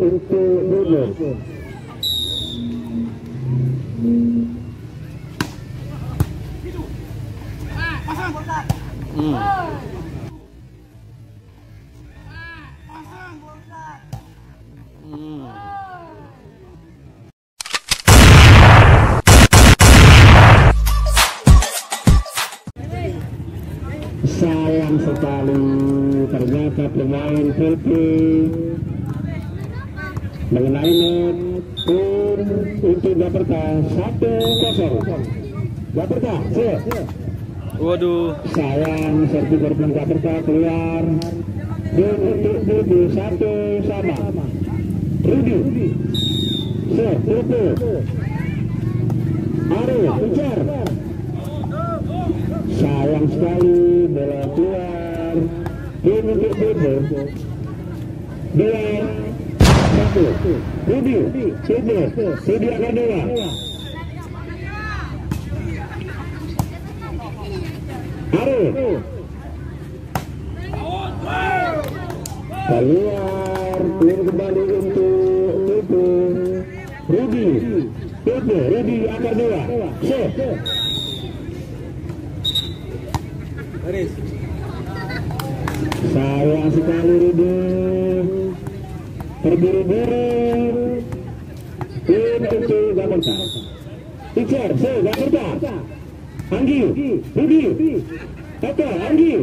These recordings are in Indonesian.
untuk Dodo. Sayang sekali, ternyata pemain Filipina mengenai net untuk Jakarta 1-0. Jakarta, waduh, sayang servis korban Jakarta keluar. Dan untuk Rudy 1-1. Rudy, tutup. Ari, kejar. Sayang sekali, bola keluar. Dan untuk Rudy 2-1. Rudy akan dua. Ari keluar kembali untuk Rudy akan dua. Sayang sekali Rudy, terburu-buru. Ini untuk Jakarta. Kejar, Jakarta. Anggi, Rudy, Anggi,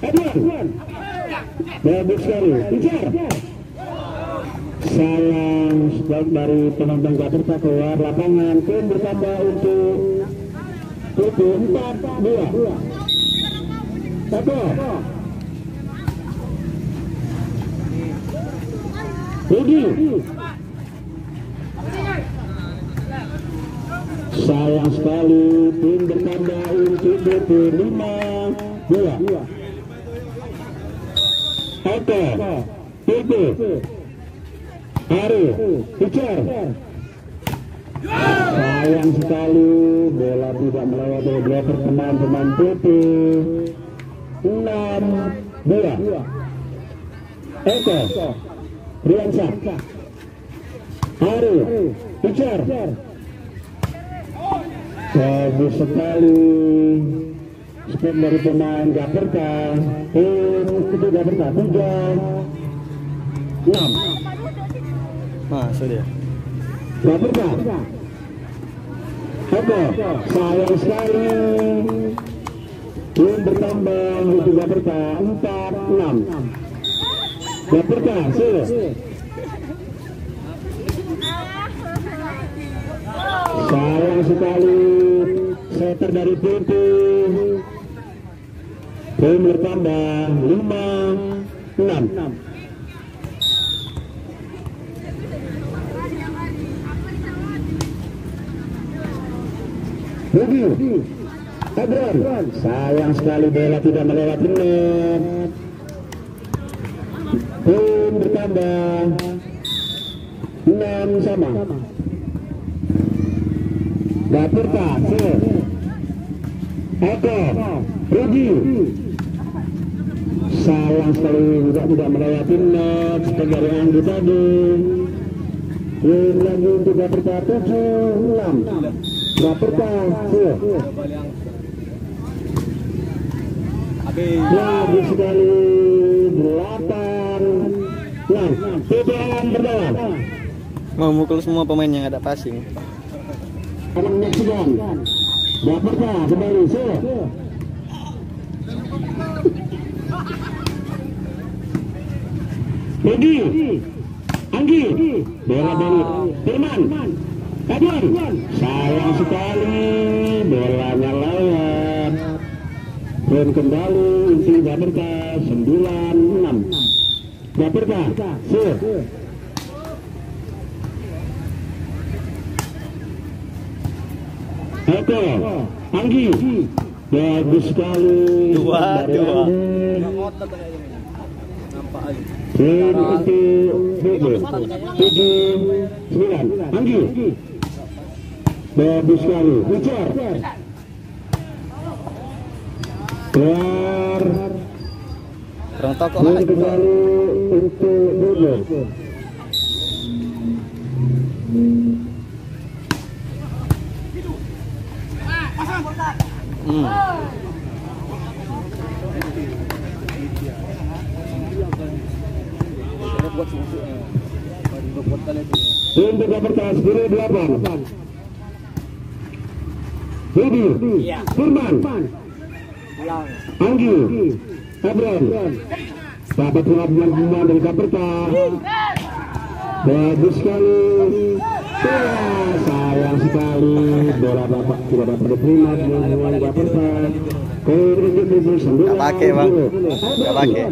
Edwan, bagus sekali, kejar. Sayang sebab dari penonton Jakarta keluar lapangan. Tim bertambah untuk 4-2. Rudy, sayang sekali, tim bertambah untuk 5-2. Ari, kejar. Sayang sekali, bola tidak melewati beberapa pemain PP. 6-2. Riansa, Ari, kejar. Bagus sekali spin dari pemain Jakarta. Tim itu Jakarta 3-6. sudah. Jakarta. Sayang sekali. Tim bertambah untuk Jakarta 4-6. Jakarta, sayang sekali setter dari PP. Tim bertambah 5-6. Rudy, Adrian, sayang sekali bola tidak melewati net. Tim bertambah 6-6. Jakarta, Rudy, sayang sekali juga tidak melewati net sebagai Anggi tadi. Tim lagi untuk Jakarta 7-6. Jakarta, lagi sekali 8-6. TBM berdaulat. Mau mukul semua pemain yang ada passing. Jakarta kembali. Rudy, Anggi, bola balik. Firman, Adwan, sayang sekali bolanya lewat. Dan kembali untuk Jakarta 9-6. Jakarta, Anggi, bagus sekali. Dua. Tim untuk 7-9. Anggi, bagus sekali. Kejar. Keluar. Kurang tokoh Dan kembali untuk Dodo. Untuk Dapertas kiri 8. Rudi, Firman, Anggi, Abron, dapat pengabdian dari Dapertas. Bagus sekali. Sayang sekali bola bapak tidak dapat diterima dengan Dapertas. Nggak pakai bang, nggak pakai.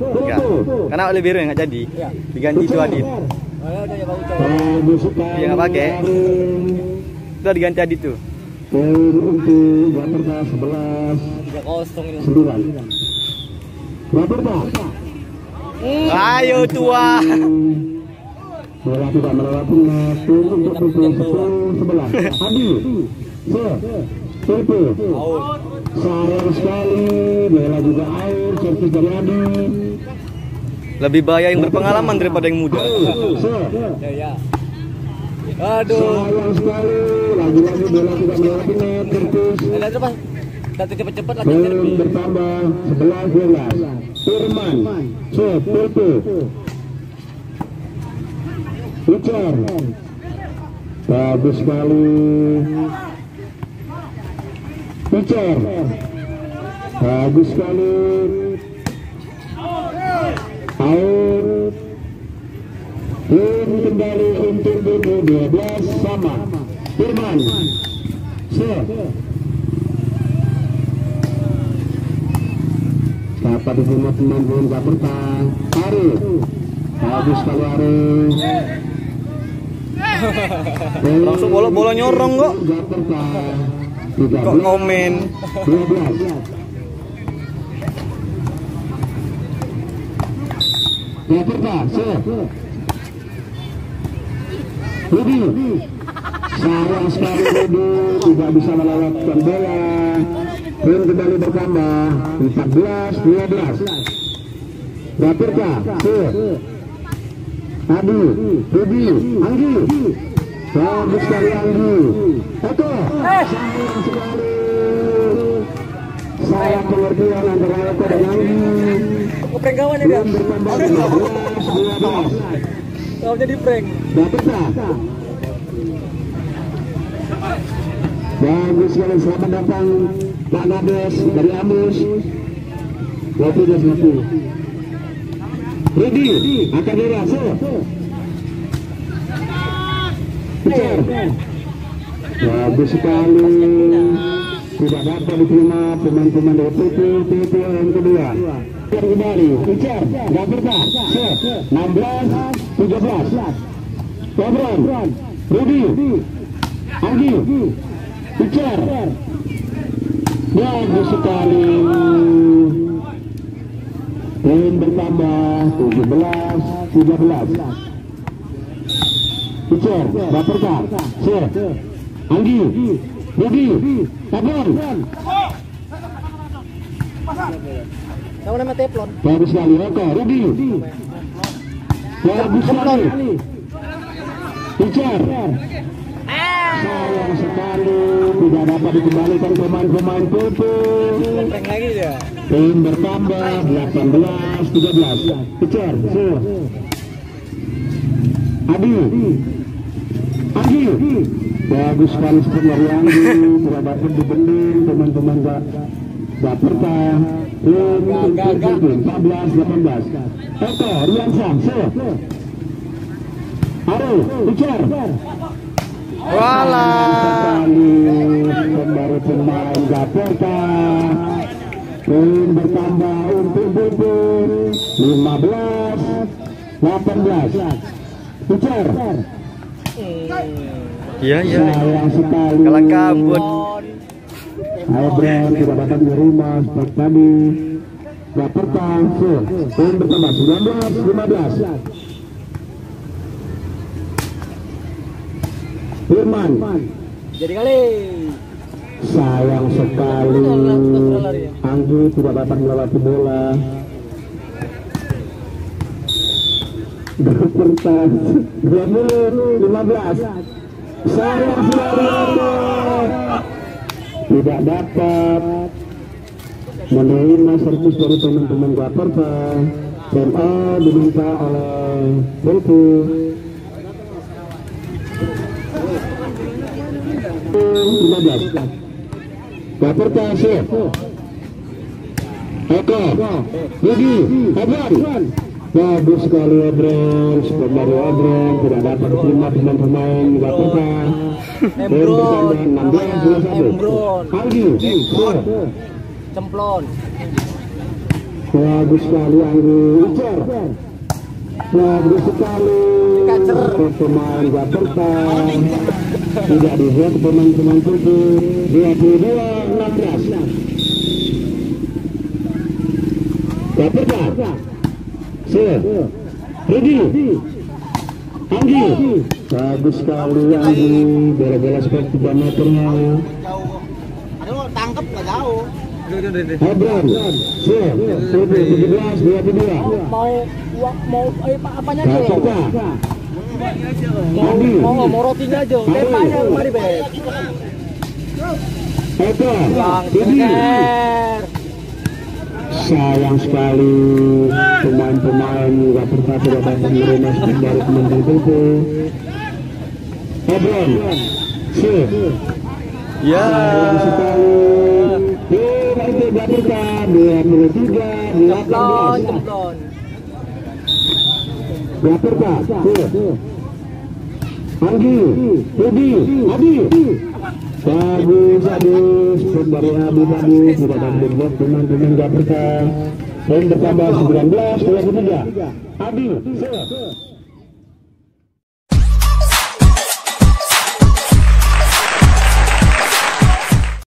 Nggak, karena oleh biru nggak jadi. Diganti Suadit. Dia nggak pakai. Itu diganti Adit tuh. Untuk Dapertas 11-9. Dapertas. Ayo tua. Bola tidak melewati net untuk pukul 10-11. Adi, Serpi, sayang sekali. Bola juga air, servis dari Adi. Lebih bahaya yang berpengalaman daripada yang muda. Aduh, sayang sekali. Lagi-lagi bola tidak melewati net, servis. Cepet-cepet lagi. Belum bertambah 11-12. Firman, Serpi. Ucar, bagus sekali. Ucar, bagus sekali. Out. Ini kembali untuk BB 12 sama. Firman, dapat diterima pemain Dapertas. Ari, bagus sekali Ari. Langsung bola nyorong kok. Kok ngomen. 12. Dapertas, Rudi. Sayang sekali Rudi tidak bisa melewatkan bola. Dan kembali bertambah 14-12. Dapertas, Adi, Rudi, Anggi, bagus sekali Anggi. Eko, sayang sekali. Sayang pengertian antara Eko dan Anggi. Prank-kawan ya, Belum bertambah 15-12. Kau jadi prank. Dapertas. Bagus sekali, selamat datang Pak Nades dari Amus. Kopi dan kopi. Rudi akan dirasa. Ucar. Bagus sekali. Tidak dapat diterima pemain-pemain dari PP yang kedua. Kembali, Ucar, Dapertas, 16-17. Abron, Rudi, Anggi, Ucar. Bagus sekali. Poin bertambah 17-13. Ucar, Dapertas, Anggi, Rudi, Abron. Kamu nama teflon. Bagus sekali, Eko, Rudi. Bagus sekali. Ucar. Sayang sekali tidak dapat dikembalikan pemain-pemain PP. Prank lagi ya. Poin bertambah 18-13. Ucar, Adi, Anggi. Bagus sekali seperti Anggi. Tidak dapat dibending pemain-pemain Dapertas. 14-18. Eko, Riansyah, Aru, Ucar. Walah. Kembali pemain Dapertas. Poin bertambah untuk Bubur 15-18. Ucar. Iya. Sayang sekali. Kalang kabut. Abron tidak dapat menerima seperti tadi. Dapertas. Poin bertambah 19-15. Firman. Jadi kali. Sayang sekali. Anggi tidak dapat melewati bola. Berpertas 20-15. Sayang Suaryono tidak dapat menerima servis dari teman-teman Jakarta. MA diminta oleh Belpu. 15. Jakarta save. Eko, Gigi, Abran. Bagus sekali Abran, dari Abran tidak dapat terima pemain Jakarta. Embron, 16-21. Anggi, cemplon. bagus sekali Anggi, Ucer. Bagus sekali pemain Jakarta. Tidak dibuat pemain-pemain Turki. 22-16. Jakarta. Rudi, Anggi, bagus sekali Anggi, bola-bola seperti 3 meternya. Aduh, tangkep nggak jauh. Abram, 17-22. Mau apanya aja? Jakarta. Mau rotinya aja. Tempanya kemari Beb. Eko, Bang, Rudi. Sayang sekali pemain-pemain Jakarta tidak dapat menerima dari teman-teman itu. Abram, Ya. sayang sekali. Itu Jakarta 23-18. Cemplon. Jakarta, Anggi, Rudi, Adi. Bagus, dari Adi tadi tidak dapat dibuat pemain-pemain Jakarta. Poin bertambah 19-23. Adi,